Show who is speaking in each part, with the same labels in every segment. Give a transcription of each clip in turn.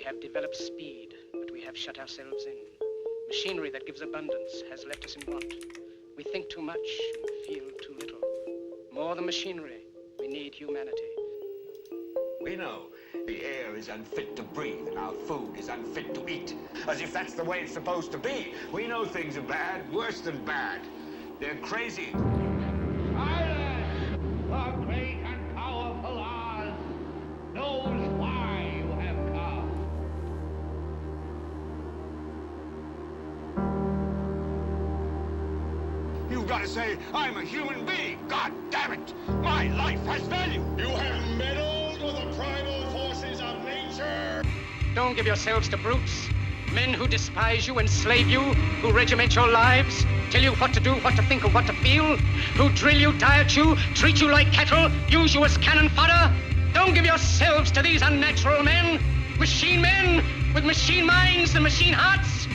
Speaker 1: We have developed speed, but we have shut ourselves in. Machinery that gives abundance has left us in want. We think too much and feel too little. More than machinery, we need humanity.
Speaker 2: We know the air is unfit to breathe and our food is unfit to eat. As if that's the way it's supposed to be. We know things are bad, worse than bad. They're crazy.
Speaker 3: Silence! The great and powerful Oz knows why you have come.
Speaker 2: You've got to say, I'm a human being. God damn it. My life has value.
Speaker 4: You have meddled with the primal forces of nature.
Speaker 1: Don't give yourselves to brutes. Men who despise you, enslave you, who regiment your lives, tell you what to do, what to think, or what to feel, who drill you, diet you, treat you like cattle, use you as cannon fodder. Don't give yourselves to these unnatural men with machine minds and machine hearts.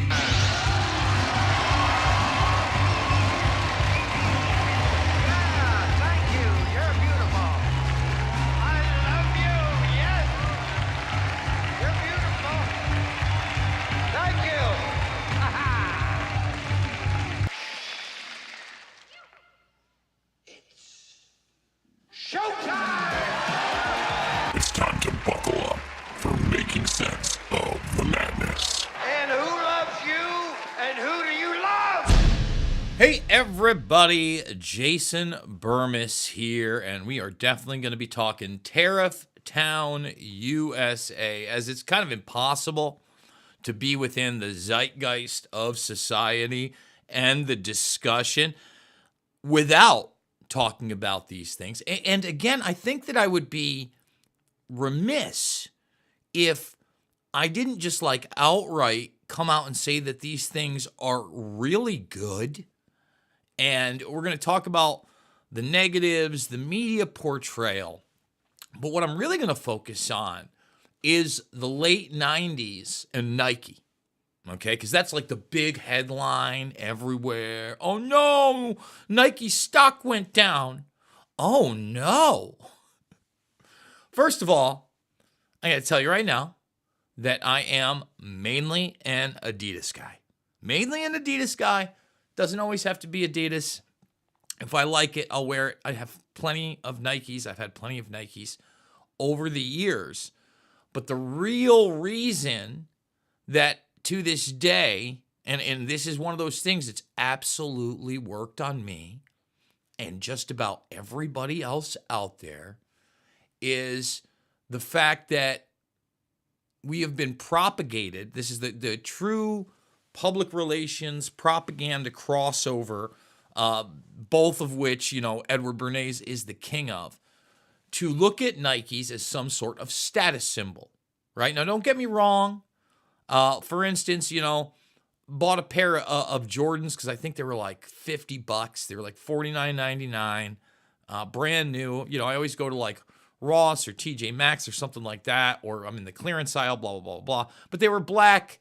Speaker 5: It's time to buckle up for making sense of the madness.
Speaker 3: And who loves you? And who do you love?
Speaker 6: Hey everybody, Jason Bermas here, and we are definitely going to be talking Tariff Town, USA, as it's kind of impossible to be within the zeitgeist of society and the discussion without talking about these things. And again, I think that I would be remiss if I didn't just like outright come out and say that these things are really good. And we're going to talk about the negatives, the media portrayal. But what I'm really going to focus on is the late 90s and Nike. Okay, because that's like the big headline everywhere. Oh no, Nike stock went down. Oh no. First of all, I got to tell you right now that I am mainly an Adidas guy. Mainly an Adidas guy. Doesn't always have to be Adidas. If I like it, I'll wear it. I have plenty of Nikes. I've had plenty of Nikes over the years. But the real reason that to this day, and this is one of those things that's absolutely worked on me and just about everybody else out there, is the fact that we have been propagated. This is the true public relations propaganda crossover, both of which, Edward Bernays is the king of, to look at Nikes as some sort of status symbol, right? Now, don't get me wrong. For instance, bought a pair of Jordans because I think they were like $50. They were like $49.99, brand new. I always go to like Ross or TJ Maxx or something like that, or I'm in the clearance aisle, blah, blah, blah, blah. But they were black,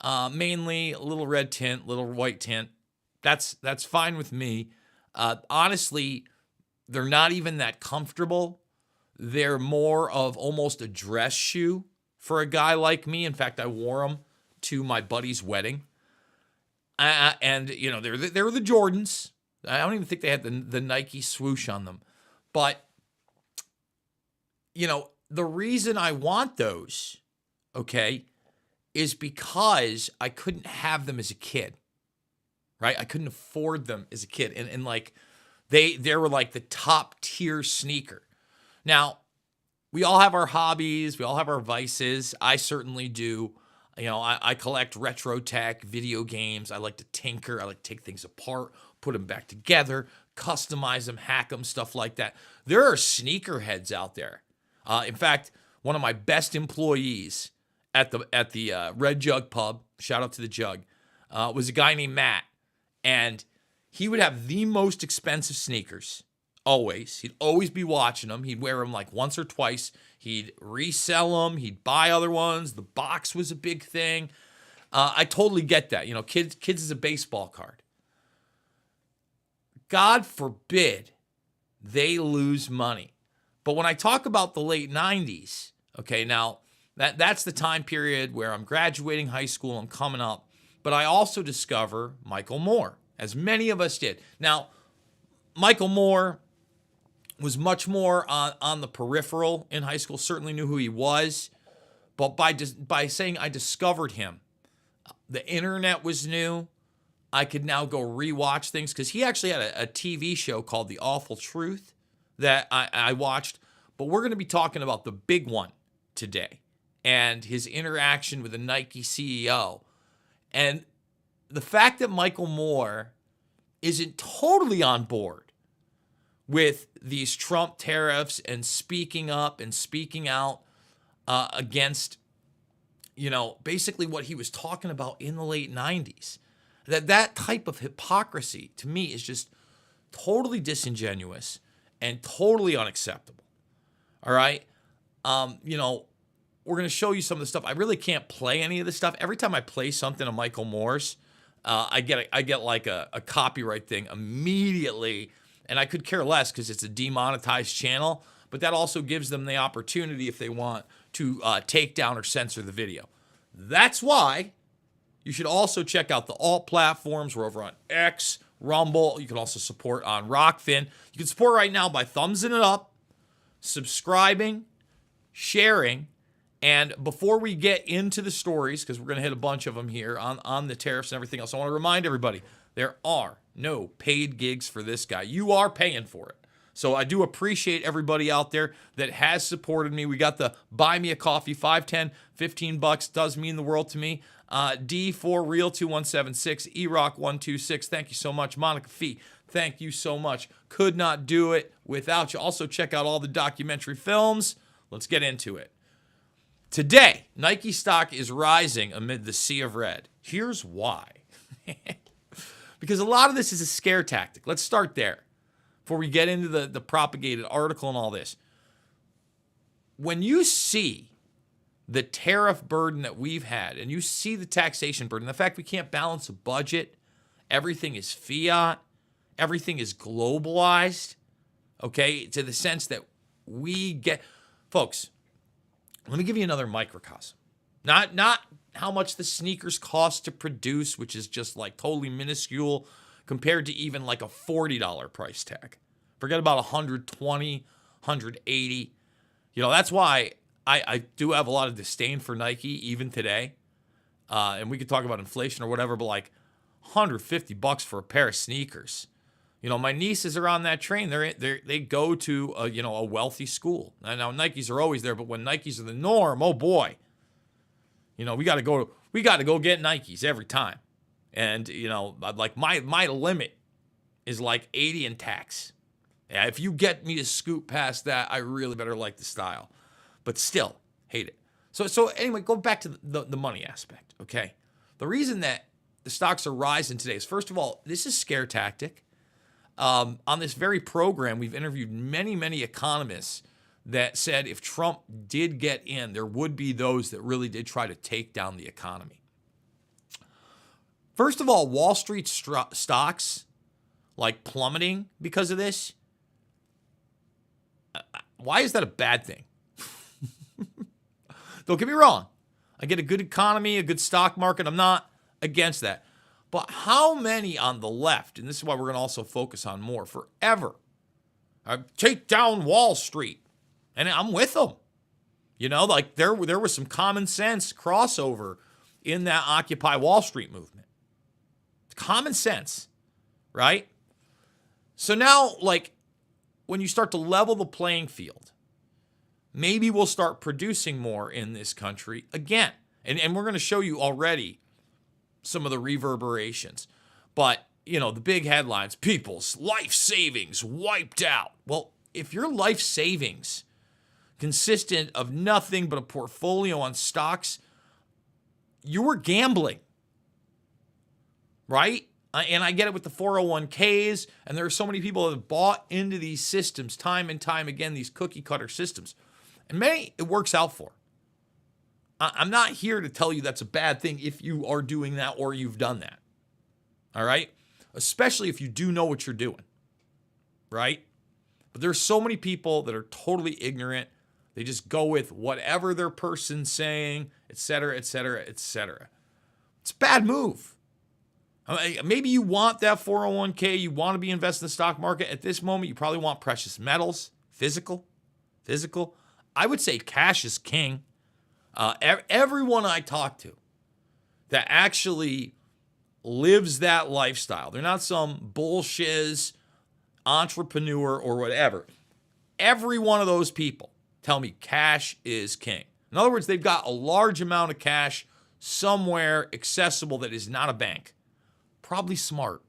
Speaker 6: mainly a little red tint, little white tint. That's fine with me. Honestly, they're not even that comfortable. They're more of almost a dress shoe for a guy like me. In fact, I wore them to my buddy's wedding. And, they were the Jordans. I don't even think they had the Nike swoosh on them. But, the reason I want those, okay, is because I couldn't have them as a kid, right? I couldn't afford them as a kid. And like, they were like the top tier sneaker. Now, we all have our hobbies. We all have our vices. I certainly do. I collect retro tech, video games. I like to tinker. I like to take things apart, put them back together, customize them, hack them, stuff like that. There are sneakerheads out there. In fact, one of my best employees at the Red Jug Pub, shout out to the Jug, was a guy named Matt. And he would have the most expensive sneakers. Always. He'd always be watching them. He'd wear them like once or twice. He'd resell them. He'd buy other ones. The box was a big thing. I totally get that. Kids is a baseball card. God forbid they lose money. But when I talk about the late 90s, okay, now That's the time period where I'm graduating high school, I'm coming up. But I also discover Michael Moore, as many of us did. Now, Michael Moore was much more on the peripheral in high school, certainly knew who he was. But by saying I discovered him, the internet was new. I could now go rewatch things because he actually had a TV show called The Awful Truth that I watched. But we're going to be talking about the big one today and his interaction with the Nike CEO. And the fact that Michael Moore isn't totally on board with these Trump tariffs and speaking up and speaking out against, basically what he was talking about in the late 90s. That type of hypocrisy, to me, is just totally disingenuous and totally unacceptable. All right? We're going to show you some of the stuff. I really can't play any of this stuff. Every time I play something of Michael Moore's, I get like a copyright thing immediately, and I could care less because it's a demonetized channel, but that also gives them the opportunity, if they want, to take down or censor the video. That's why you should also check out the alt platforms. We're over on X, Rumble. You can also support on Rockfin. You can support right now by thumbsing it up, subscribing, sharing. And before we get into the stories, because we're going to hit a bunch of them here on the tariffs and everything else, I want to remind everybody, there are no paid gigs for this guy. You are paying for it. So I do appreciate everybody out there that has supported me. We got the Buy Me a Coffee, $5, $10, $15 does mean the world to me. D4 Real 2176, E-Rock 126. Thank you so much. Monica Fee, thank you so much. Could not do it without you. Also check out all the documentary films. Let's get into it. Today, Nike stock is rising amid the sea of red. Here's why. Because a lot of this is a scare tactic. Let's start there before we get into the propagated article and all this. When you see the tariff burden that we've had, and you see the taxation burden, the fact we can't balance a budget, everything is fiat, everything is globalized, okay, to the sense that we get, folks, let me give you another microcosm. Not how much the sneakers cost to produce, which is just like totally minuscule compared to even like a $40 price tag. Forget about $120, $180. That's why I do have a lot of disdain for Nike even today. And we could talk about inflation or whatever, but like $150 for a pair of sneakers. My nieces are on that train. They go to a wealthy school. Now Nikes are always there, but when Nikes are the norm, oh boy, we got to go get Nikes every time. And like my limit is like 80 in tax. Yeah, if you get me to scoot past that, I really better like the style. But still, hate it. So anyway, go back to the money aspect. Okay, the reason that the stocks are rising today is, first of all, this is scare tactic. On this very program, we've interviewed many economists that said if Trump did get in, there would be those that really did try to take down the economy. First of all, Wall Street stocks, like plummeting because of this. Why is that a bad thing? Don't get me wrong. I get a good economy, a good stock market. I'm not against that. But how many on the left, and this is why we're going to also focus on more, forever, take down Wall Street. And I'm with them. Like there was some common sense crossover in that Occupy Wall Street movement. Common sense, right? So now, like, when you start to level the playing field, maybe we'll start producing more in this country again. And we're going to show you already some of the reverberations. But, the big headlines, people's life savings wiped out. Well, if your life savings consistent of nothing but a portfolio on stocks, you were gambling, right? And I get it with the 401ks, and there are so many people that have bought into these systems time and time again, these cookie cutter systems. And many it works out for. I'm not here to tell you that's a bad thing if you are doing that or you've done that. All right? Especially if you do know what you're doing. Right? But there's so many people that are totally ignorant. They just go with whatever their person's saying, et cetera, et cetera, et cetera. It's a bad move. Maybe you want that 401k. You want to be invested in the stock market. At this moment, you probably want precious metals, physical. I would say cash is king. Everyone I talk to that actually lives that lifestyle, they're not some bullshiz entrepreneur or whatever. Every one of those people tell me cash is king. In other words, they've got a large amount of cash somewhere accessible that is not a bank. Probably smart.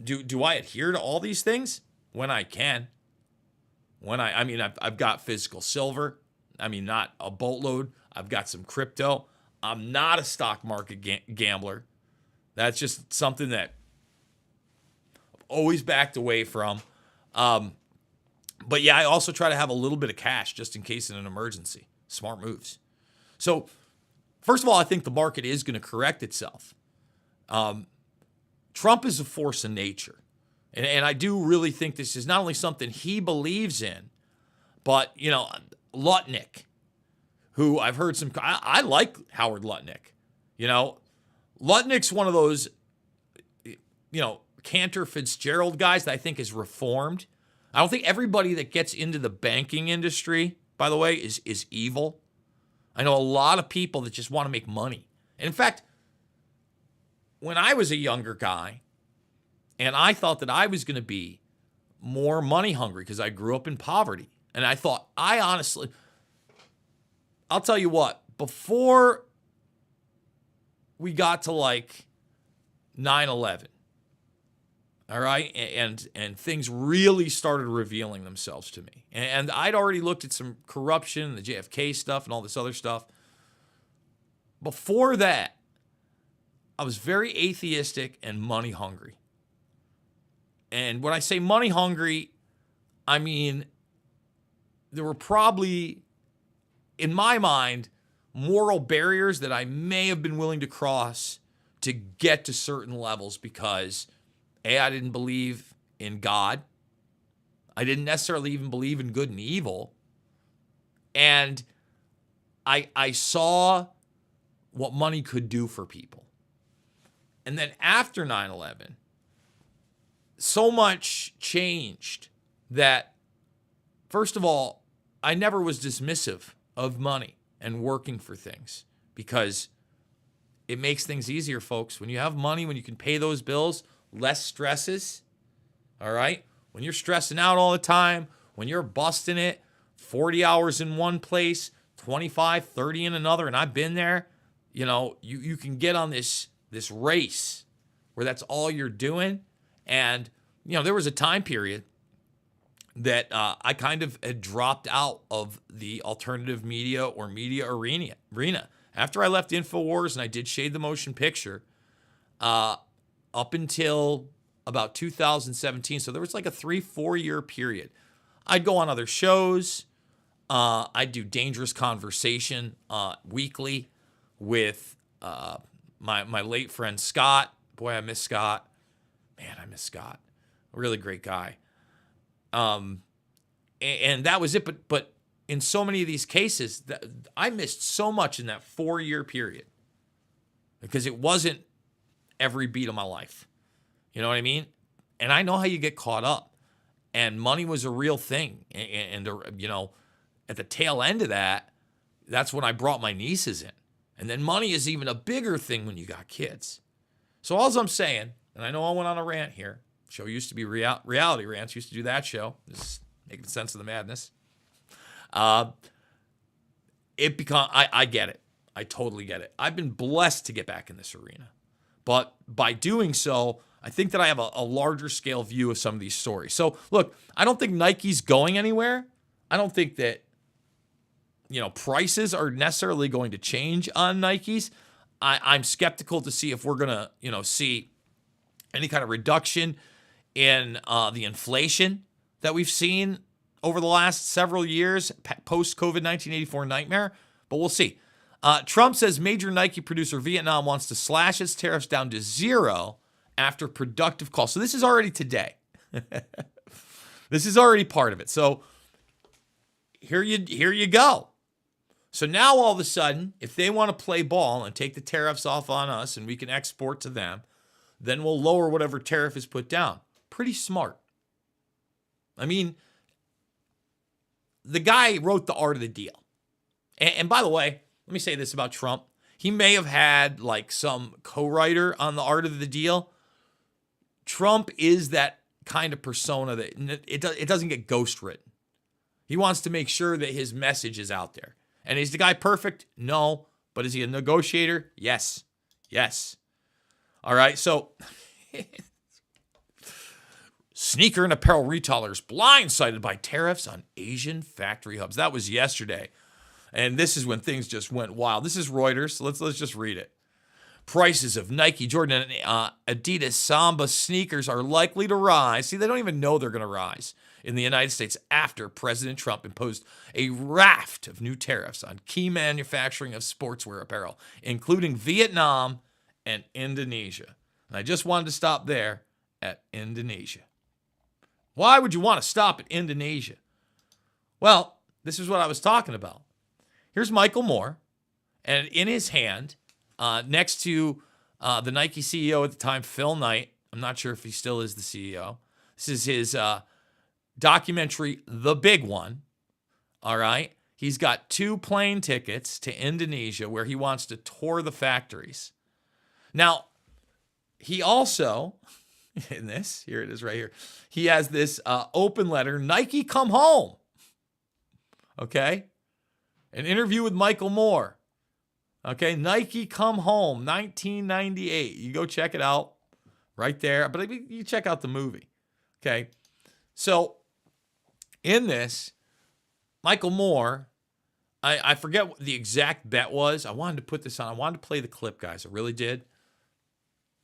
Speaker 6: Do I adhere to all these things? When I can. I've got physical silver. Not a boatload. I've got some crypto. I'm not a stock market gambler. That's just something that I've always backed away from. But yeah, I also try to have a little bit of cash just in case in an emergency. Smart moves. So, first of all, I think the market is going to correct itself. Trump is a force of nature. And I do really think this is not only something he believes in, but, Lutnick, who I've heard I like Howard Lutnick. Lutnick's one of those, Cantor Fitzgerald guys that I think is reformed. I don't think everybody that gets into the banking industry, by the way, is evil. I know a lot of people that just want to make money. And in fact, when I was a younger guy, and I thought that I was going to be more money hungry because I grew up in poverty. And I thought, I'll tell you what, before we got to like 9/11, all right, and things really started revealing themselves to me. And I'd already looked at some corruption, the JFK stuff, and all this other stuff. Before that, I was very atheistic and money hungry. And when I say money hungry, I mean there were probably, in my mind, moral barriers that I may have been willing to cross to get to certain levels because, A, I didn't believe in God. I didn't necessarily even believe in good and evil. And I saw what money could do for people. And then after 9/11, so much changed that, first of all, I never was dismissive of money and working for things because it makes things easier, folks. When you have money, when you can pay those bills, less stresses, all right? When you're stressing out all the time, when you're busting it, 40 hours in one place, 25, 30 in another, and I've been there, you can get on this race where that's all you're doing. And, there was a time period that I kind of had dropped out of the alternative media or media arena. After I left InfoWars and I did Shade the Motion Picture, up until about 2017, so there was like a 3-4 year period. I'd go on other shows. I'd do Dangerous Conversation weekly with my late friend Scott. Boy, I miss Scott. Man, I miss Scott. A really great guy. And that was it. But in so many of these cases, I missed so much in that 4-year period because it wasn't every beat of my life. You know what I mean? And I know how you get caught up. And money was a real thing. And at the tail end of that, that's when I brought my nieces in. And then money is even a bigger thing when you got kids. So all I'm saying, and I know I went on a rant here. Show used to be Reality Rants. Used to do that show. Just making sense of the madness. I get it. I totally get it. I've been blessed to get back in this arena. But by doing so, I think that I have a larger scale view of some of these stories. So look, I don't think Nike's going anywhere. I don't think that, prices are necessarily going to change on Nikes. I'm skeptical to see if we're going to, see any kind of reduction in the inflation that we've seen over the last several years, post-COVID 1984 nightmare, but we'll see. Trump says major Nike producer Vietnam wants to slash its tariffs down to 0 after productive calls. So this is already today. This is already part of it. So here you go. So now all of a sudden, if they want to play ball and take the tariffs off on us and we can export to them, then we'll lower whatever tariff is put down. Pretty smart. I mean, the guy wrote The Art of the Deal. And by the way, let me say this about Trump. He may have had like some co-writer on The Art of the Deal. Trump is that kind of persona that it doesn't get ghost written. He wants to make sure that his message is out there. And is the guy perfect? No. But is he a negotiator? Yes. Yes. All right. So sneaker and apparel retailers blindsided by tariffs on Asian factory hubs. That was yesterday. And this is when things just went wild. This is Reuters. So let's just read it. Prices of Nike, Jordan, and Adidas Samba sneakers are likely to rise. See, they don't even know they're going to rise in the United States after President Trump imposed a raft of new tariffs on key manufacturing of sportswear apparel, including Vietnam and Indonesia. And I just wanted to stop there at Indonesia. Why would you want to stop at Indonesia? Well, this is what I was talking about. Here's Michael Moore, and in his hand, next to the Nike CEO at the time, Phil Knight. I'm not sure if he still is the CEO. This is his documentary, The Big One. All right. He's got 2 plane tickets to Indonesia where he wants to tour the factories. Now, he also, in this, here it is right here, he has this open letter, Nike Come Home. Okay. An interview with Michael Moore. Okay, Nike Come Home, 1998. You go check it out right there. But you check out the movie. Okay, so in this, Michael Moore, I forget what the exact bet was. I wanted to put this on. I wanted to play the clip, guys. I really did.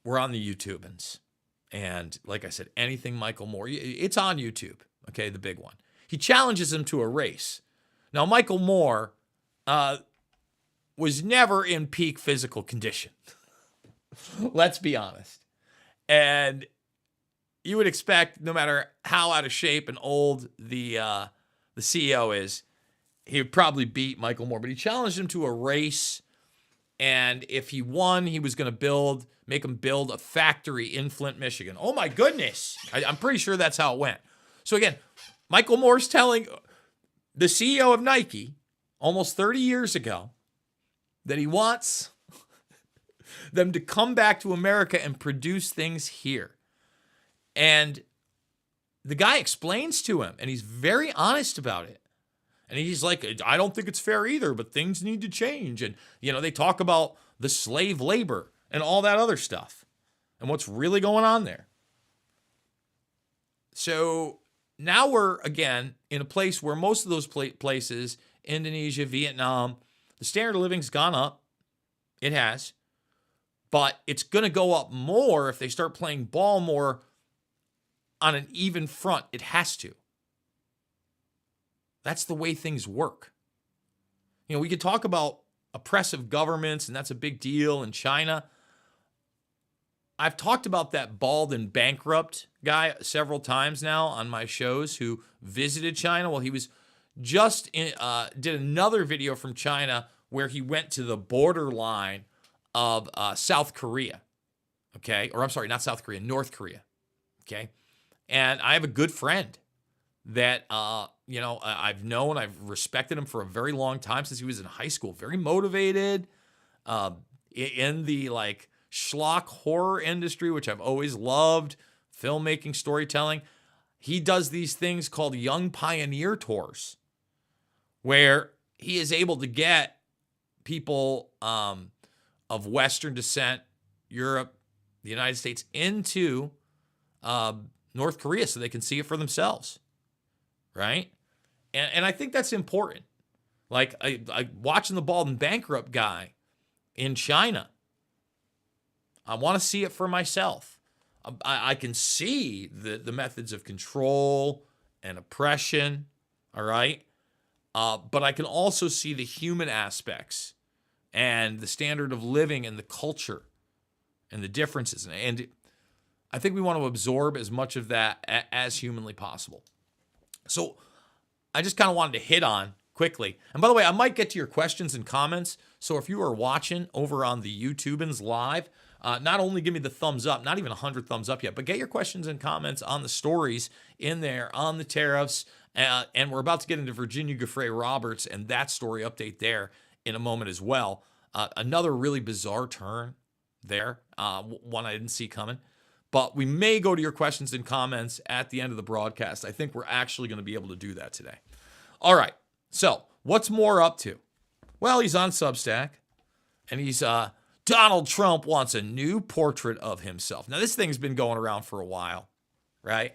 Speaker 6: We're on the YouTubans. And like I said, anything Michael Moore, it's on YouTube. Okay, The Big One. He challenges him to a race. Now, Michael Moore, was never in peak physical condition. Let's be honest. And you would expect, no matter how out of shape and old the CEO is, he would probably beat Michael Moore. But he challenged him to a race, and if he won, he was going to make him build a factory in Flint, Michigan. Oh my goodness. I'm pretty sure that's how it went. So again, Michael Moore's telling the CEO of Nike almost 30 years ago that he wants them to come back to America and produce things here. And the guy explains to him, and he's very honest about it. And he's like, I don't think it's fair either, but things need to change. And, they talk about the slave labor and all that other stuff and what's really going on there. So now we're, again, in a place where most of those places, Indonesia, Vietnam, the standard of living's gone up. It has. But it's going to go up more if they start playing ball more on an even front. It has to. That's the way things work. We could talk about oppressive governments, and that's a big deal in China. I've talked about that bald and bankrupt guy several times now on my shows who visited China. Well, he was just did another video from China where he went to the borderline of South Korea, okay? Or I'm sorry, not South Korea, North Korea, okay? And I have a good friend that, I've known, I've respected him for a very long time since he was in high school. Very motivated in the, schlock horror industry, which I've always loved, filmmaking, storytelling. He does these things called Young Pioneer Tours, where he is able to get people of Western descent, Europe, the United States, into North Korea so they can see it for themselves, right? And I think that's important. I watching the bald and bankrupt guy in China, I want to see it for myself. I can see the methods of control and oppression, all right? But I can also see the human aspects and the standard of living and the culture and the differences. And I think we want to absorb as much of that as humanly possible. So I just kind of wanted to hit on quickly. And by the way, I might get to your questions and comments. So if you are watching over on the YouTubans live, not only give me the thumbs up, not even 100 thumbs up yet, but get your questions and comments on the stories in there on the tariffs. And we're about to get into Virginia Giuffre Roberts and that story update there in a moment as well. Another really bizarre turn there, one I didn't see coming. But we may go to your questions and comments at the end of the broadcast. I think we're actually going to be able to do that today. All right. So what's Moore up to? Well, he's on Substack, and he's Donald Trump wants a new portrait of himself. Now, this thing's been going around for a while, right?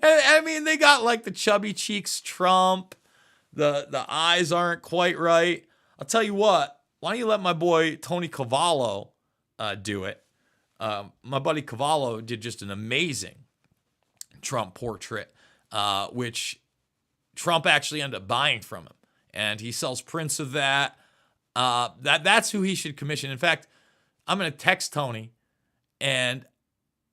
Speaker 6: I mean, they got like the chubby cheeks Trump. The eyes aren't quite right. I'll tell you what. Why don't you let my boy Tony Cavallo do it? My buddy Cavallo did just an amazing Trump portrait, which Trump actually ended up buying from him. And he sells prints of that. That's who he should commission. In fact, I'm going to text Tony, and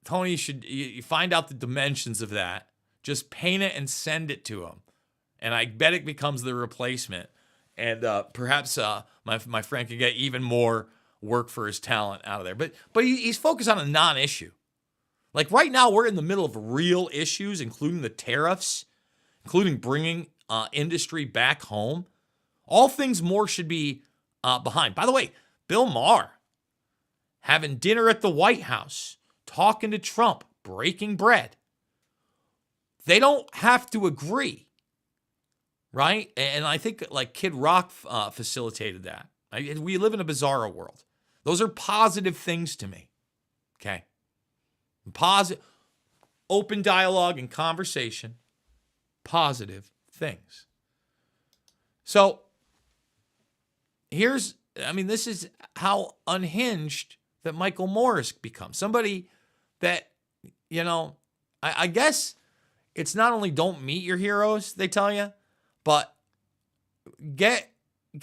Speaker 6: Tony should you find out the dimensions of that. Just paint it and send it to him. And I bet it becomes the replacement. And perhaps my friend can get even more work for his talent out of there. But he's focused on a non-issue. Like right now, we're in the middle of real issues, including the tariffs, including bringing industry back home. All things more should be behind. By the way, Bill Maher having dinner at the White House, talking to Trump, breaking bread. They don't have to agree, right? And I think like Kid Rock facilitated that. We live in a bizarro world. Those are positive things to me, okay? Positive, open dialogue and conversation, positive things. So this is how unhinged that Michael Moore has become. Somebody that, I guess it's not only don't meet your heroes, they tell you, but get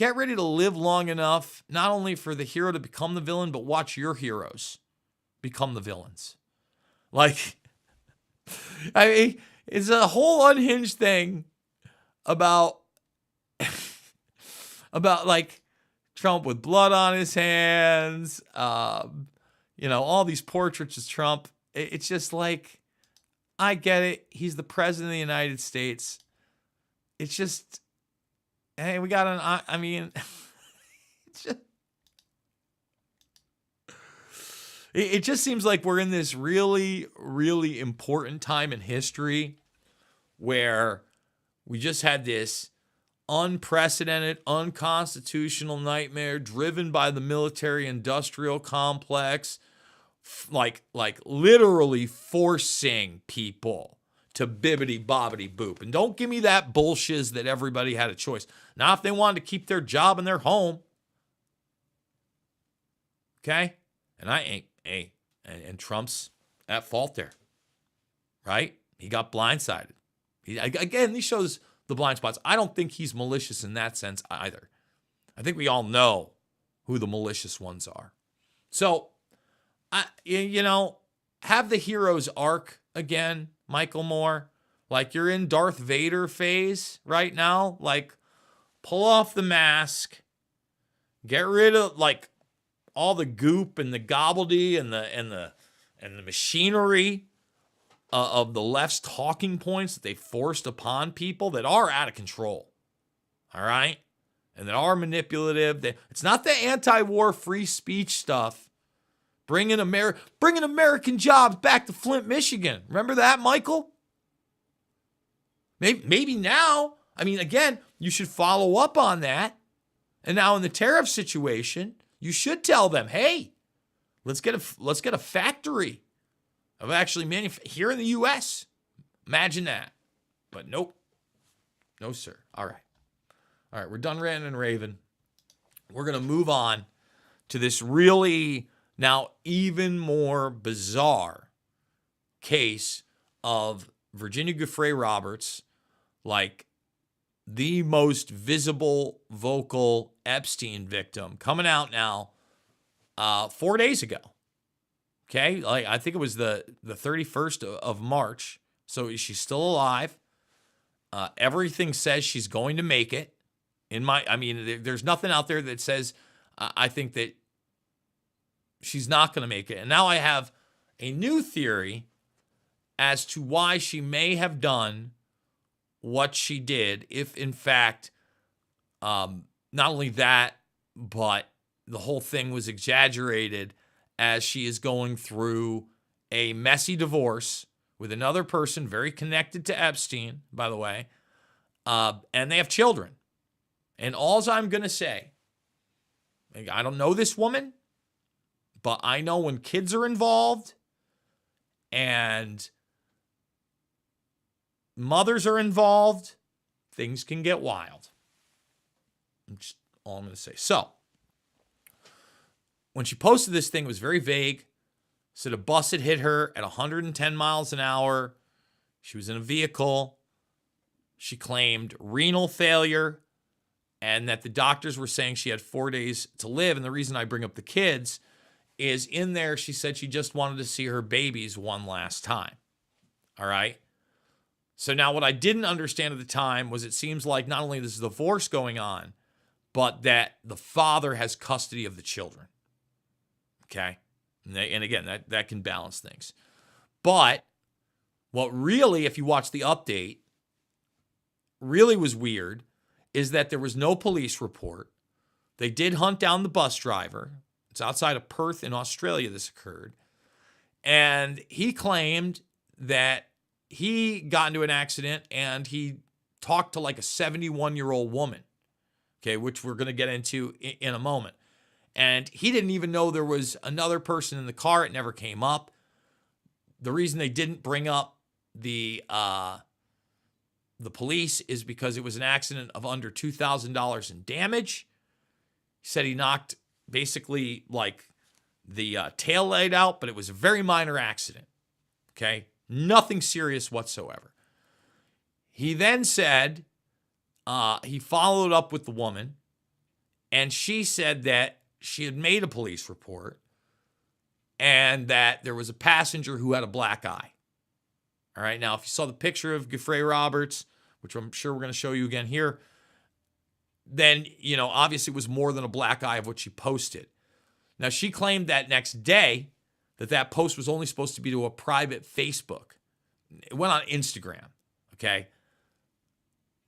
Speaker 6: ready to live long enough, not only for the hero to become the villain, but watch your heroes become the villains. Like, it's a whole unhinged thing about like Trump with blood on his hands, all these portraits of Trump. It's just like, I get it. He's the president of the United States. It's just, hey, we got it's just, it just seems like we're in this really, really important time in history where we just had this unprecedented, unconstitutional nightmare driven by the military-industrial complex, like literally forcing people to bibbity-bobbity boop. And don't give me that bullshit that everybody had a choice. Not if they wanted to keep their job in their home. Okay? And and Trump's at fault there. Right? He got blindsided. Again, these shows the blind spots. I don't think he's malicious in that sense either. I think we all know who the malicious ones are. So, have the hero's arc again, Michael Moore. Like you're in Darth Vader phase right now. Like pull off the mask, get rid of like all the goop and the gobbledy and the machinery of the left's talking points that they forced upon people that are out of control. All right? And that are manipulative. It's not the anti-war free speech stuff. Bringing American jobs back to Flint, Michigan. Remember that, Michael? Maybe now. Again, you should follow up on that. And now in the tariff situation, you should tell them, hey, let's get a factory of actually here in the U.S. Imagine that. But nope. No, sir. All right. We're done ranting and raving. We're going to move on to this really now even more bizarre case of Virginia Giuffre Roberts, like the most visible, vocal Epstein victim, coming out now 4 days ago. Okay, like I think it was the 31st of March. So she's still alive. Everything says she's going to make it. There's nothing out there that says I think that she's not going to make it. And now I have a new theory as to why she may have done what she did, if in fact, not only that, but the whole thing was exaggerated as she is going through a messy divorce with another person very connected to Epstein, by the way, and they have children. And all I'm going to say, I don't know this woman, but I know when kids are involved and mothers are involved, things can get wild. That's all I'm going to say. So, when she posted this thing, it was very vague. Said a bus had hit her at 110 miles an hour. She was in a vehicle. She claimed renal failure and that the doctors were saying she had 4 days to live. And the reason I bring up the kids is in there, she said she just wanted to see her babies one last time. All right? So now what I didn't understand at the time was it seems like not only there's a divorce going on, but that the father has custody of the children. Okay? And again, that can balance things. But what really, if you watch the update, really was weird is that there was no police report. They did hunt down the bus driver. It's outside of Perth in Australia this occurred. And he claimed that he got into an accident and he talked to like a 71-year-old woman, okay, which we're going to get into in a moment. And he didn't even know there was another person in the car. It never came up. The reason they didn't bring up the police is because it was an accident of under $2,000 in damage. He said he knocked basically like the tail light out, but it was a very minor accident. Okay? Nothing serious whatsoever. He then said he followed up with the woman, and she said that she had made a police report and that there was a passenger who had a black eye. All right. Now, if you saw the picture of Giuffre Roberts, which I'm sure we're going to show you again here, then, obviously it was more than a black eye of what she posted. Now, she claimed that next day that post was only supposed to be to a private Facebook. It went on Instagram. Okay.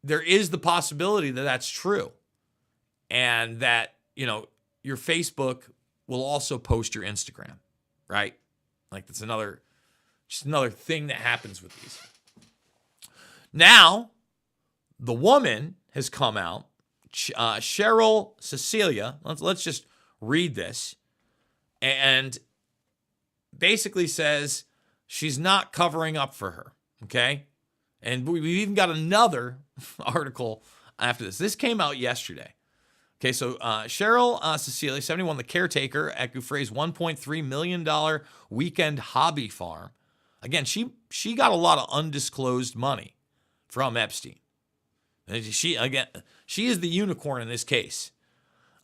Speaker 6: There is the possibility that that's true. And that, your Facebook will also post your Instagram, right? Like that's just another thing that happens with these. Now, the woman has come out, Cheryl Cecilia. Let's just read this, and basically says she's not covering up for her. Okay, and we've even got another article after this. This came out yesterday. Okay, so Cheryl Cecilia, 71, the caretaker at Giuffre's $1.3 million weekend hobby farm. Again, she got a lot of undisclosed money from Epstein. And she is the unicorn in this case.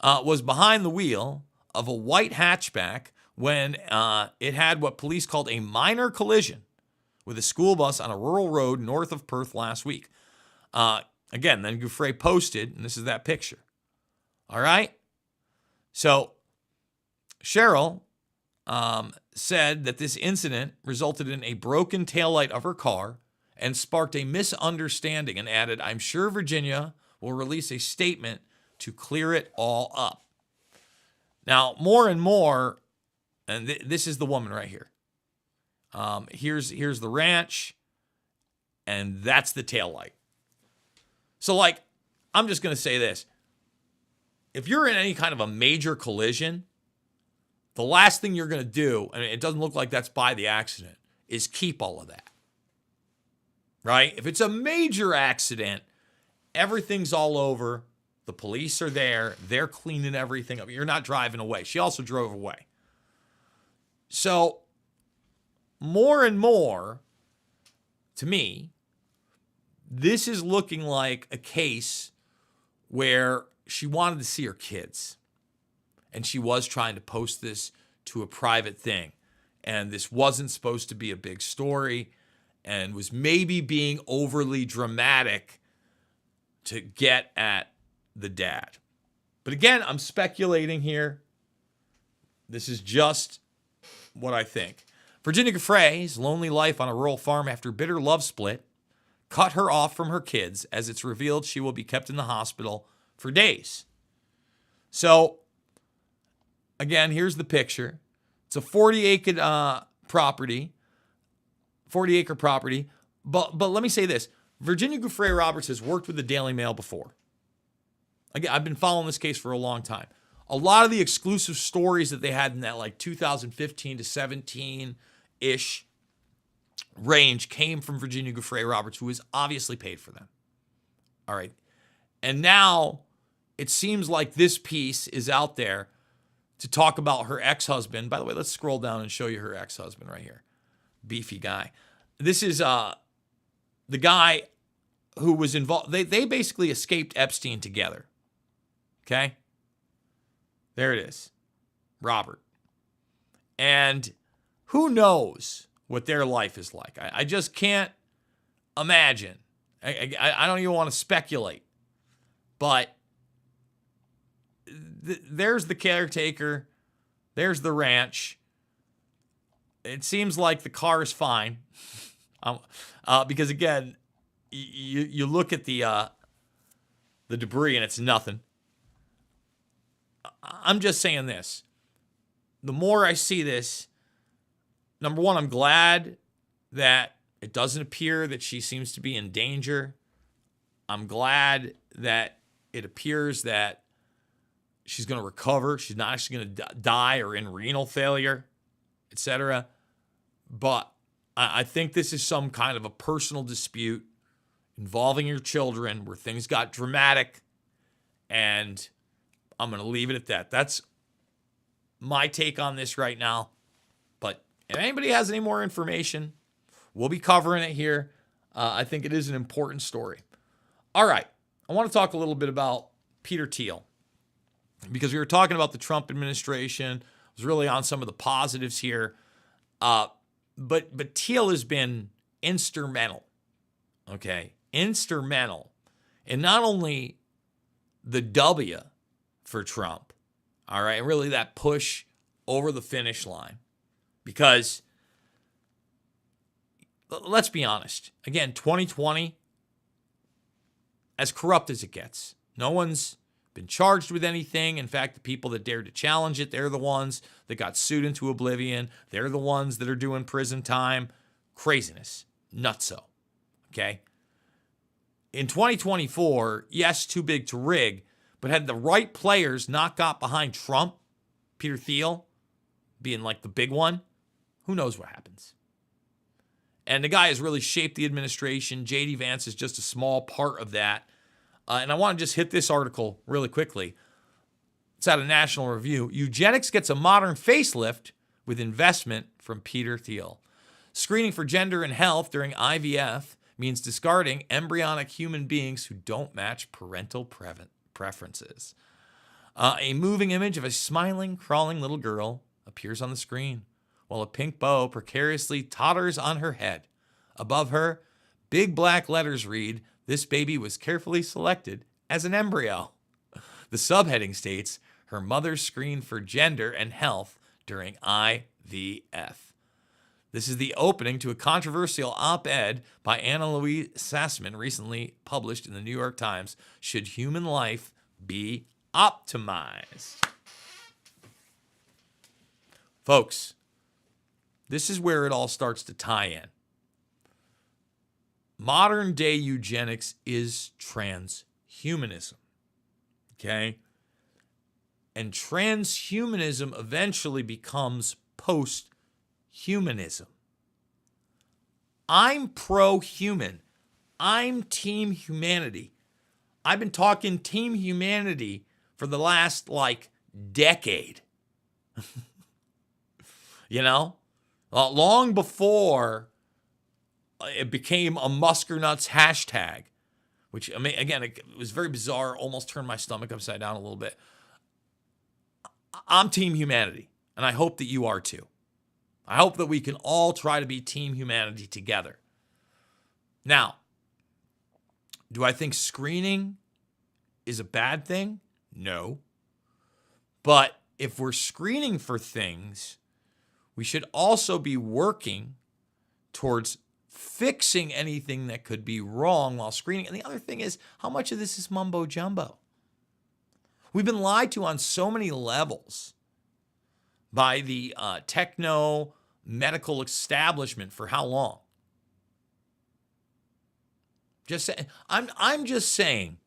Speaker 6: Was behind the wheel of a white hatchback when it had what police called a minor collision with a school bus on a rural road north of Perth last week. Again, then Giuffre posted, and this is that picture. All right? So Cheryl said that this incident resulted in a broken taillight of her car and sparked a misunderstanding, and added, "I'm sure Virginia will release a statement to clear it all up." Now, more and more, and this is the woman right here. Here's the ranch, and that's the taillight. So, I'm just going to say this. If you're in any kind of a major collision, the last thing you're going to do, and it doesn't look like that's by the accident, is keep all of that. Right? If it's a major accident, everything's all over. The police are there. They're cleaning everything up. You're not driving away. She also drove away. So, more and more, to me, this is looking like a case where she wanted to see her kids. And she was trying to post this to a private thing. And this wasn't supposed to be a big story. and was maybe being overly dramatic to get at the dad. But again, I'm speculating here. This is just what I think. Virginia Giuffre's lonely life on a rural farm after bitter love split cut her off from her kids, as it's revealed she will be kept in the hospital for days. So, again, here's the picture. It's a 40-acre property. 40-acre property. But let me say this. Virginia Giuffre Roberts has worked with the Daily Mail before. Again, I've been following this case for a long time. A lot of the exclusive stories that they had in that like 2015 to 17-ish range came from Virginia Giuffre Roberts, who was obviously paid for them. All right. And now it seems like this piece is out there to talk about her ex-husband. By the way, let's scroll down and show you her ex-husband right here. Beefy guy. This is the guy who was involved. They basically escaped Epstein together. Okay? There it is. Robert. And who knows what their life is like. I just can't imagine. I don't even want to speculate. But there's the caretaker. There's the ranch. It seems like the car is fine. Because, again, you look at the debris and it's nothing. I'm just saying this. The more I see this, number one, I'm glad that it doesn't appear that she seems to be in danger. I'm glad that it appears that she's going to recover. She's not actually going to die or in renal failure, etc. But I think this is some kind of a personal dispute involving your children where things got dramatic, and I'm going to leave it at that. That's my take on this right now. But if anybody has any more information, we'll be covering it here. I think it is an important story. All right. I want to talk a little bit about Peter Thiel, because we were talking about the Trump administration. I was really on some of the positives here. But Thiel has been instrumental, okay? Instrumental in not only the W for Trump, all right, and really that push over the finish line. Because, let's be honest, again, 2020, as corrupt as it gets. No one's been charged with anything. In fact, the people that dared to challenge it, they're the ones that got sued into oblivion. They're the ones that are doing prison time. Craziness. Nutso. Okay? In 2024, yes, too big to rig, but had the right players not got behind Trump, Peter Thiel being like the big one, who knows what happens. And the guy has really shaped the administration. J.D. Vance is just a small part of that. And I want to just hit this article really quickly. It's out of National Review. Eugenics gets a modern facelift with investment from Peter Thiel. Screening for gender and health during IVF means discarding embryonic human beings who don't match parental preferences. A moving image of a smiling, crawling little girl appears on the screen, while a pink bow precariously totters on her head. Above her, big black letters read, "This baby was carefully selected as an embryo." The subheading states, "Her mother screened for gender and health during IVF." This is the opening to a controversial op-ed by Anna Louise Sassman, recently published in the New York Times, "Should Human Life Be Optimized?" Folks, this is where it all starts to tie in. Modern day eugenics is transhumanism. Okay? And transhumanism eventually becomes post-humanism. I'm pro-human. I'm team humanity. I've been talking team humanity for the last, decade. You know? Long before it became a Muskernuts hashtag, which, I mean, again, it was very bizarre, almost turned my stomach upside down a little bit. I'm team humanity, and I hope that you are too. I hope that we can all try to be team humanity together. Now, do I think screening is a bad thing? No. But if we're screening for things, we should also be working towards fixing anything that could be wrong while screening. And the other thing is, how much of this is mumbo jumbo? We've been lied to on so many levels by the techno medical establishment for how long? I'm just saying,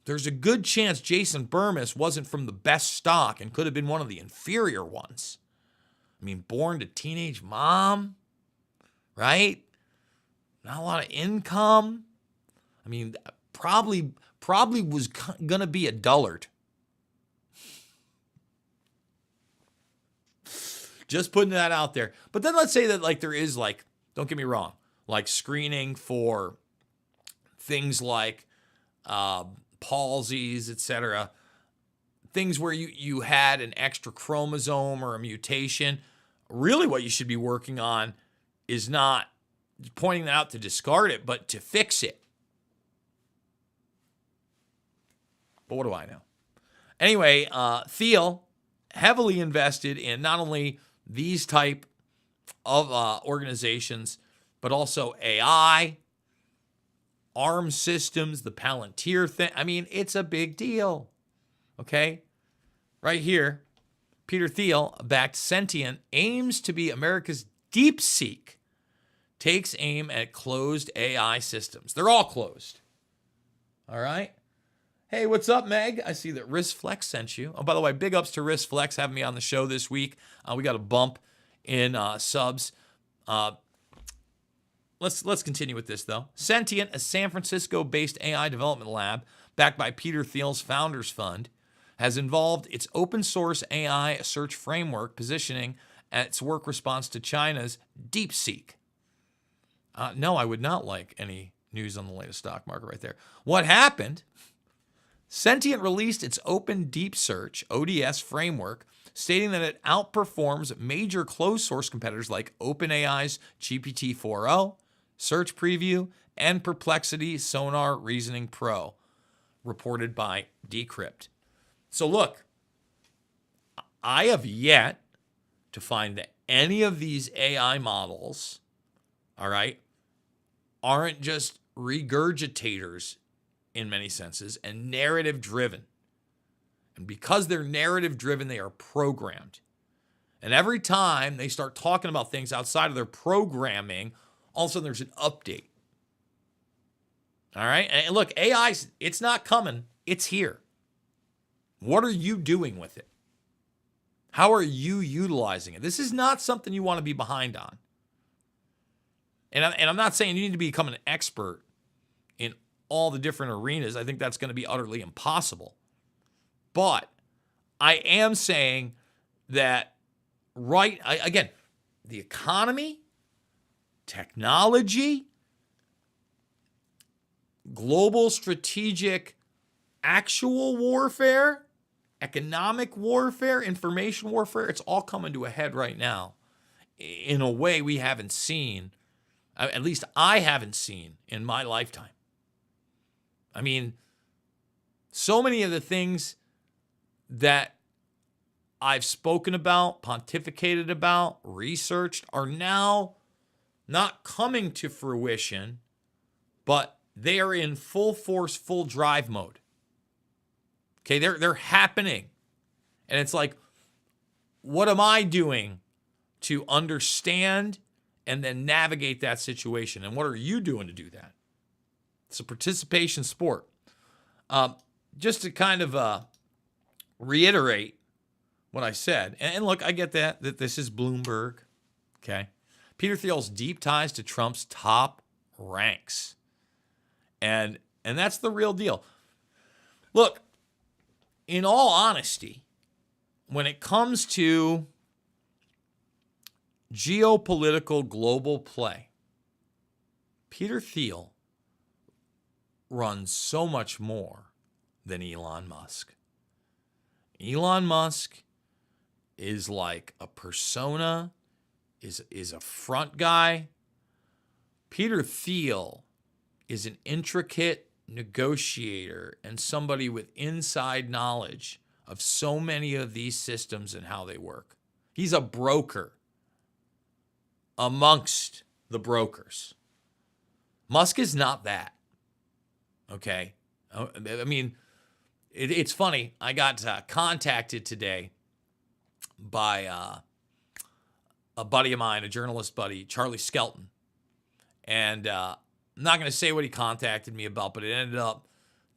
Speaker 6: there's a good chance Jason Bermas wasn't from the best stock and could have been one of the inferior ones. I mean, born to teenage mom, right? Not a lot of income. I mean, probably was going to be a dullard. Just putting that out there. But then let's say that like there is like, don't get me wrong, like screening for things like palsies, etc. Things where you had an extra chromosome or a mutation. Really what you should be working on is not pointing that out to discard it, but to fix it. But what do I know? Anyway, Thiel heavily invested in not only these type of organizations, but also AI, arms systems, the Palantir thing. I mean, it's a big deal. Okay? Right here, Peter Thiel, backed Sentient, aims to be America's DeepSeek, takes aim at closed AI systems. They're all closed. All right? Hey, what's up, Meg? I see that RiskFlex sent you. Oh, by the way, big ups to RiskFlex having me on the show this week. We got a bump in subs. Let's continue with this, though. Sentient, a San Francisco-based AI development lab backed by Peter Thiel's Founders Fund, has involved its open-source AI search framework positioning its work response to China's DeepSeek. No, I would not like any news on the latest stock market right there. What happened? Sentient released its Open Deep Search, ODS, framework, stating that it outperforms major closed-source competitors like OpenAI's GPT-4o, Search Preview, and Perplexity Sonar Reasoning Pro, reported by Decrypt. So look, I have yet to find that any of these AI models, all right, aren't just regurgitators in many senses and narrative driven. And because they're narrative driven, they are programmed. And every time they start talking about things outside of their programming, all of a sudden there's an update. All right? And look, AI, it's not coming. It's here. What are you doing with it? How are you utilizing it? This is not something you want to be behind on. And I'm not saying you need to become an expert in all the different arenas. I think that's going to be utterly impossible. But I am saying that, again, the economy, technology, global strategic actual warfare, economic warfare, information warfare, it's all coming to a head right now in a way we haven't seen, at least I haven't seen in my lifetime. I mean, so many of the things that I've spoken about, pontificated about, researched are now not coming to fruition, but they are in full force, full drive mode. Okay, they're happening. And it's like, what am I doing to understand and then navigate that situation? And what are you doing to do that? It's a participation sport. Just to kind of reiterate what I said, and look, I get that this is Bloomberg, okay? Peter Thiel's deep ties to Trump's top ranks. And that's the real deal. Look, in all honesty, when it comes to geopolitical global play, Peter Thiel runs so much more than Elon Musk. Elon Musk is like a persona, is a front guy. Peter Thiel is an intricate negotiator and somebody with inside knowledge of so many of these systems and how they work. He's a broker amongst the brokers. Musk is not that. Okay? I mean, it's funny. I got contacted today by a buddy of mine, a journalist buddy, Charlie Skelton. And I'm not going to say what he contacted me about, but it ended up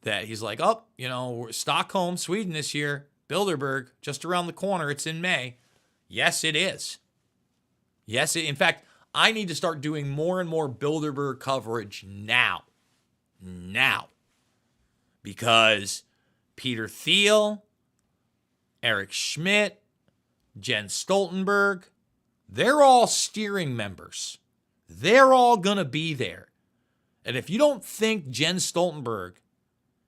Speaker 6: that he's like, oh, we're Stockholm, Sweden this year, Bilderberg, just around the corner. It's in May. Yes, it is. Yes, in fact, I need to start doing more and more Bilderberg coverage now. Because Peter Thiel, Eric Schmidt, Jen Stoltenberg, they're all steering members. They're all going to be there. And if you don't think Jen Stoltenberg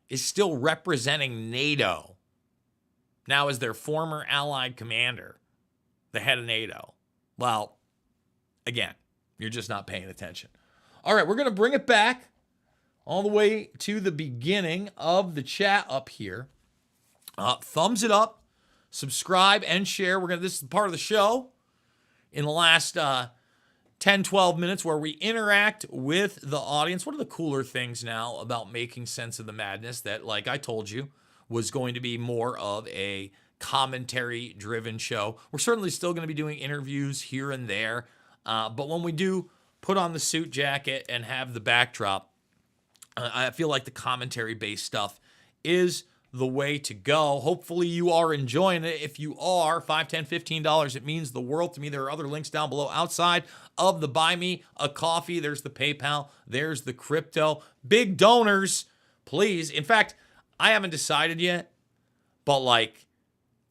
Speaker 6: is still representing NATO, now as their former allied commander, the head of NATO, well, again, you're just not paying attention. All right, we're going to bring it back all the way to the beginning of the chat up here. Thumbs it up, subscribe, and share. This is part of the show in the last 10, 12 minutes where we interact with the audience. One of the cooler things now about Making Sense of the Madness that, like I told you, was going to be more of a commentary-driven show. We're certainly still going to be doing interviews here and there, but when we do put on the suit jacket and have the backdrop, I feel like the commentary-based stuff is the way to go. Hopefully you are enjoying it. If you are, $5, $10, $15, it means the world to me. There are other links down below outside of the Buy Me a Coffee. There's the PayPal. There's the crypto. Big donors, please. In fact, I haven't decided yet, but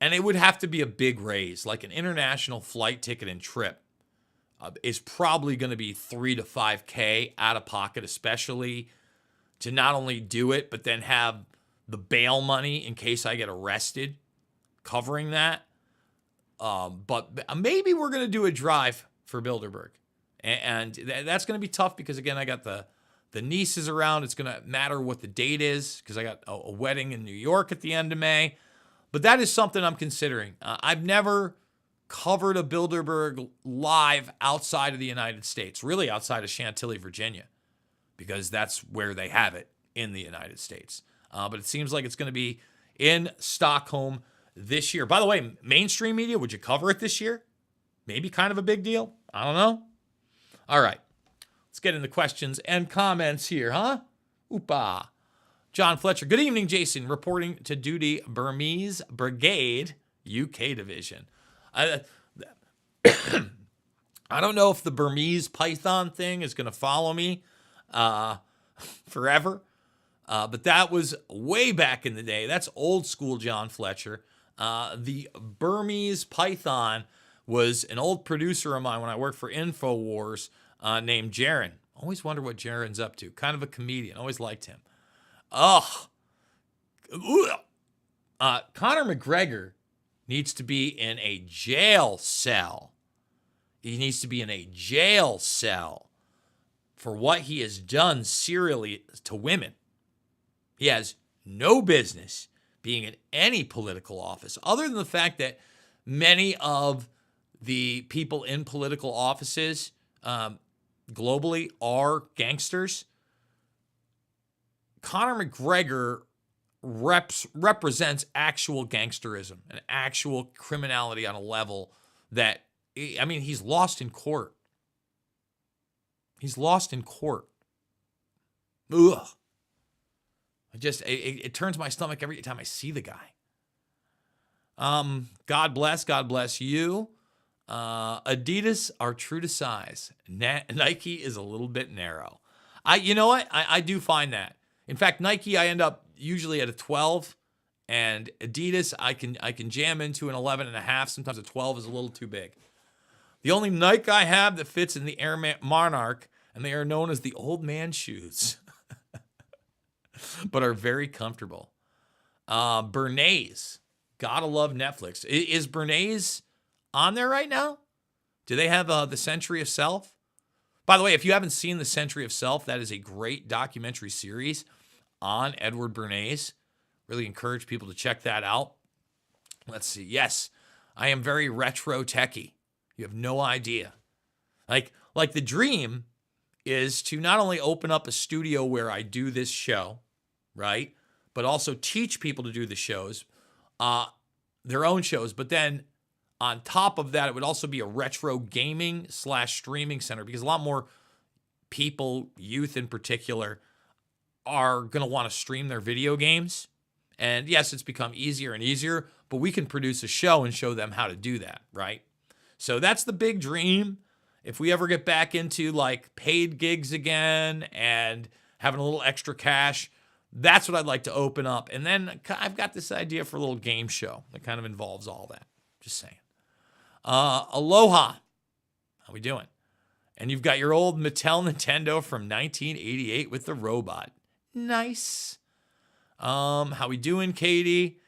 Speaker 6: and it would have to be a big raise, like an international flight ticket and trip is probably going to be $3 to $5K out of pocket, especially to not only do it, but then have the bail money in case I get arrested covering that. But maybe we're going to do a drive for Bilderberg. And that's going to be tough because, again, I got the nieces around. It's going to matter what the date is because I got a wedding in New York at the end of May. But that is something I'm considering. I've never covered a Bilderberg live outside of the United States, really outside of Chantilly, Virginia, because that's where they have it in the United States. But it seems like it's going to be in Stockholm this year. By the way, mainstream media, would you cover it this year? Maybe kind of a big deal. I don't know. All right. Let's get into questions and comments here, huh? Oopa. John Fletcher. Good evening, Jason. Reporting to duty, Burmese Brigade, UK Division. I don't know if the Burmese Python thing is going to follow me forever. But that was way back in the day. That's old school John Fletcher. The Burmese Python was an old producer of mine when I worked for InfoWars named Jaron. Always wonder what Jaron's up to. Kind of a comedian. Always liked him. Conor McGregor needs to be in a jail cell. He needs to be in a jail cell for what he has done serially to women. He has no business being in any political office, other than the fact that many of the people in political offices globally are gangsters. Conor McGregor represents actual gangsterism and actual criminality on a level that, I mean, he's lost in court. He's lost in court. Ugh. It turns my stomach every time I see the guy. God bless you. Adidas are true to size. Nike is a little bit narrow. You know what? I do find that. In fact, Nike, I end up usually at a 12, and Adidas, I can jam into an 11.5. Sometimes a 12 is a little too big. The only Nike I have that fits in the Air Monarch, and they are known as the old man shoes, but are very comfortable. Bernays, gotta love Netflix. Is Bernays on there right now? Do they have the Century of Self? By the way, if you haven't seen The Century of Self, that is a great documentary series on Edward Bernays. Really encourage people to check that out. Let's see. Yes, I am very retro techie. You have no idea. Like the dream is to not only open up a studio where I do this show, right? But also teach people to do the shows, their own shows. But then on top of that, it would also be a retro gaming / streaming center, because a lot more people, youth in particular, are going to want to stream their video games. And yes, it's become easier and easier, but we can produce a show and show them how to do that, right? So that's the big dream. If we ever get back into like paid gigs again and having a little extra cash, that's what I'd like to open up. And then I've got this idea for a little game show that kind of involves all that. Just saying. Aloha. How we doing? And you've got your old Mattel Nintendo from 1988 with the robot. Nice. How we doing, Katie?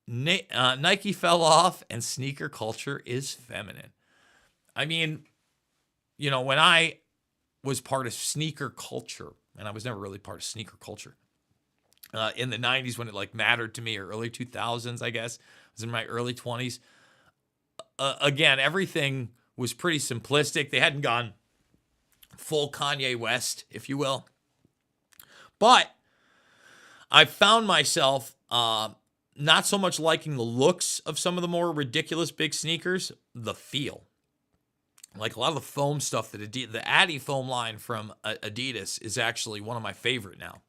Speaker 6: Nike fell off and sneaker culture is feminine. I mean, you know, when I was part of sneaker culture, and I was never really part of sneaker culture, in the 90s when it like mattered to me, or early 2000s, I guess, I was in my early 20s. Again, everything was pretty simplistic. They hadn't gone full Kanye West, if you will. But I found myself not so much liking the looks of some of the more ridiculous big sneakers, the feel. Like a lot of the foam stuff that the Addy foam line from Adidas is actually one of my favorite now.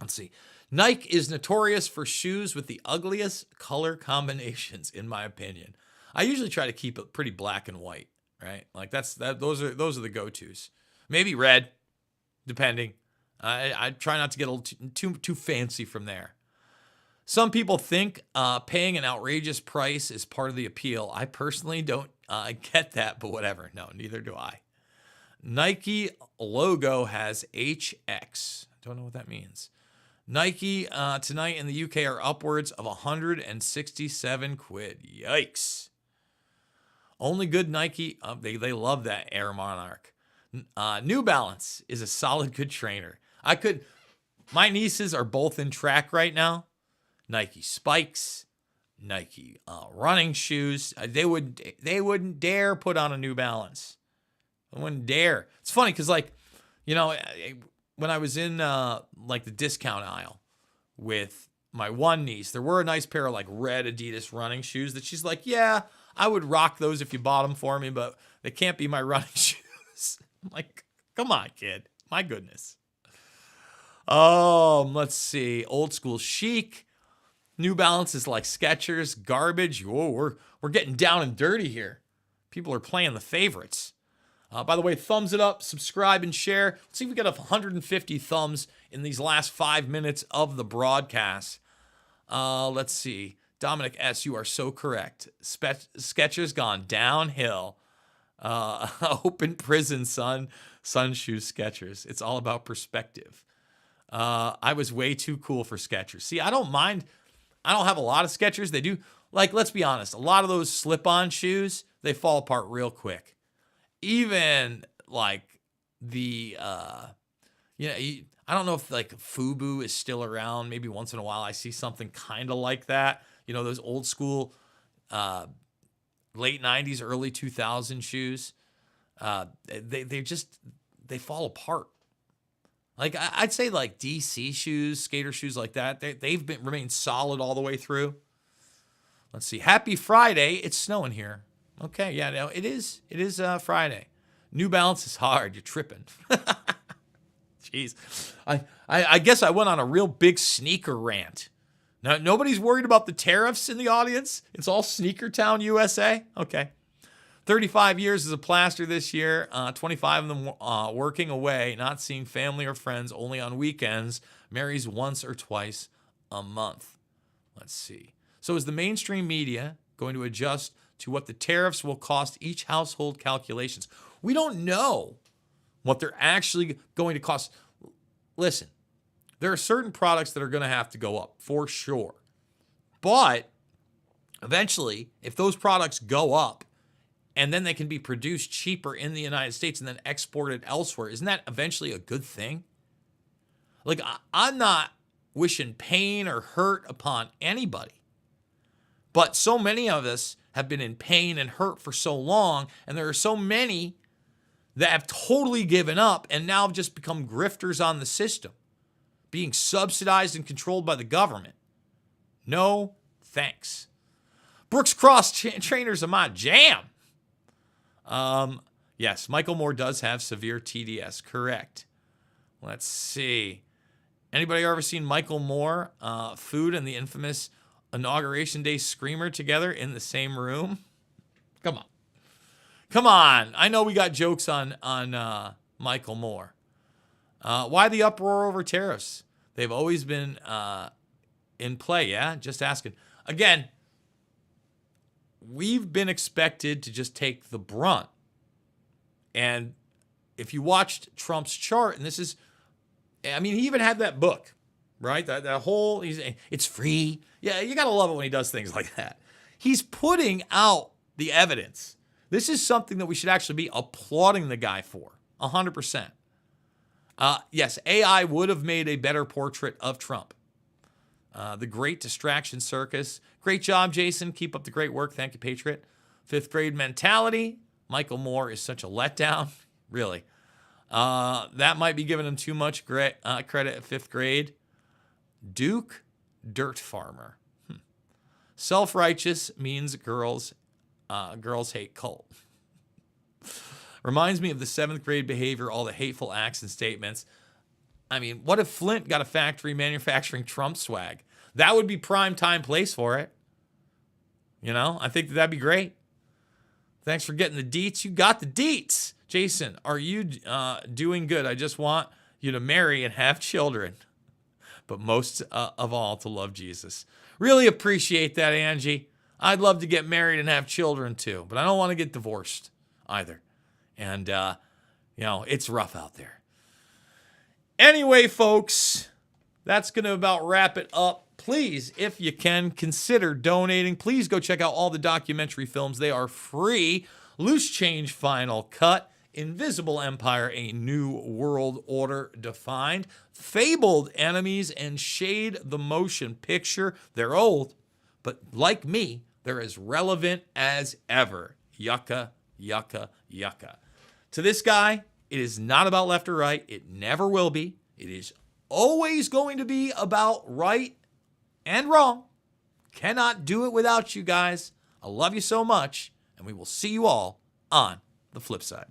Speaker 6: Let's see. Nike is notorious for shoes with the ugliest color combinations, in my opinion. I usually try to keep it pretty black and white, right? Like those are the go-tos. Maybe red, depending. I try not to get a little too fancy from there. Some people think paying an outrageous price is part of the appeal. I personally don't get that, but whatever. No, neither do I. Nike logo has HX. Don't know what that means. Nike tonight in the UK are upwards of 167 quid. Yikes. Only good Nike. They love that Air Monarch. New Balance is a solid good trainer. My nieces are both in track right now. Nike spikes, Nike running shoes. They wouldn't dare put on a New Balance. They wouldn't dare. It's funny because, like, you know, when I was in like the discount aisle with my one niece, there were a nice pair of like red Adidas running shoes that she's like, yeah, I would rock those if you bought them for me, but they can't be my running shoes. I'm like, come on, kid. My goodness. Let's see. Old school chic. New Balance is like Skechers, garbage. Whoa, we're getting down and dirty here. People are playing the favorites. By the way, thumbs it up, subscribe, and share. Let's see if we get 150 thumbs in these last 5 minutes of the broadcast. Let's see. Dominic S., you are so correct. Skechers gone downhill. Open prison, son. Sun shoes, Skechers. It's all about perspective. I was way too cool for Skechers. See, I don't mind. I don't have a lot of Skechers. They do, like, let's be honest, a lot of those slip-on shoes, they fall apart real quick. Even, like, the, I don't know if, like, FUBU is still around. Maybe once in a while I see something kind of like that. You know, those old school late 90s, early 2000 shoes. They fall apart. Like, I'd say, like, DC shoes, skater shoes like that, they've remained solid all the way through. Let's see. Happy Friday. It's snowing here. Okay, yeah, no, it is Friday. New Balance is hard. You're tripping. Jeez. I guess I went on a real big sneaker rant. Now, nobody's worried about the tariffs in the audience? It's all Sneaker Town, USA? Okay. 35 years as a plaster this year, 25 of them working away, not seeing family or friends, only on weekends, marries once or twice a month. Let's see. So is the mainstream media going to adjust to what the tariffs will cost each household calculations? We don't know what they're actually going to cost. Listen, there are certain products that are going to have to go up, for sure. But eventually, if those products go up, and then they can be produced cheaper in the United States and then exported elsewhere, isn't that eventually a good thing? Like, I'm not wishing pain or hurt upon anybody, but so many of us have been in pain and hurt for so long, and there are so many that have totally given up and now have just become grifters on the system, being subsidized and controlled by the government. No thanks. Brooks Cross trainers are my jam. Yes, Michael Moore does have severe TDS, correct. Let's see. Anybody ever seen Michael Moore, Food, and the infamous Inauguration Day Screamer together in the same room? Come on. Come on. I know we got jokes on Michael Moore. Why the uproar over tariffs? They've always been in play, yeah? Just asking. Again, we've been expected to just take the brunt. And if you watched Trump's chart, and this is, I mean, he even had that book, right? That whole, it's free. Yeah, you got to love it when he does things like that. He's putting out the evidence. This is something that we should actually be applauding the guy for, 100%. Yes, AI would have made a better portrait of Trump. The Great Distraction Circus. Great job, Jason. Keep up the great work. Thank you, Patriot. Fifth grade mentality. Michael Moore is such a letdown. Really. That might be giving him too much credit at fifth grade. Duke Dirt Farmer. Self-righteous means girls hate cult. Reminds me of the seventh grade behavior, all the hateful acts and statements. I mean, what if Flint got a factory manufacturing Trump swag? That would be prime time place for it. You know, I think that'd be great. Thanks for getting the deets. You got the deets. Jason, are you doing good? I just want you to marry and have children. But most of all, to love Jesus. Really appreciate that, Angie. I'd love to get married and have children too, but I don't want to get divorced either. And, it's rough out there. Anyway, folks, that's going to about wrap it up. Please, if you can, consider donating. Please go check out all the documentary films. They are free. Loose Change Final Cut. Invisible Empire, A New World Order Defined. Fabled Enemies and Shade the Motion Picture. They're old, but like me, they're as relevant as ever. Yucca, yucca, yucca. To this guy, it is not about left or right. It never will be. It is always going to be about right and wrong. Cannot do it without you guys. I love you so much, and we will see you all on the flip side.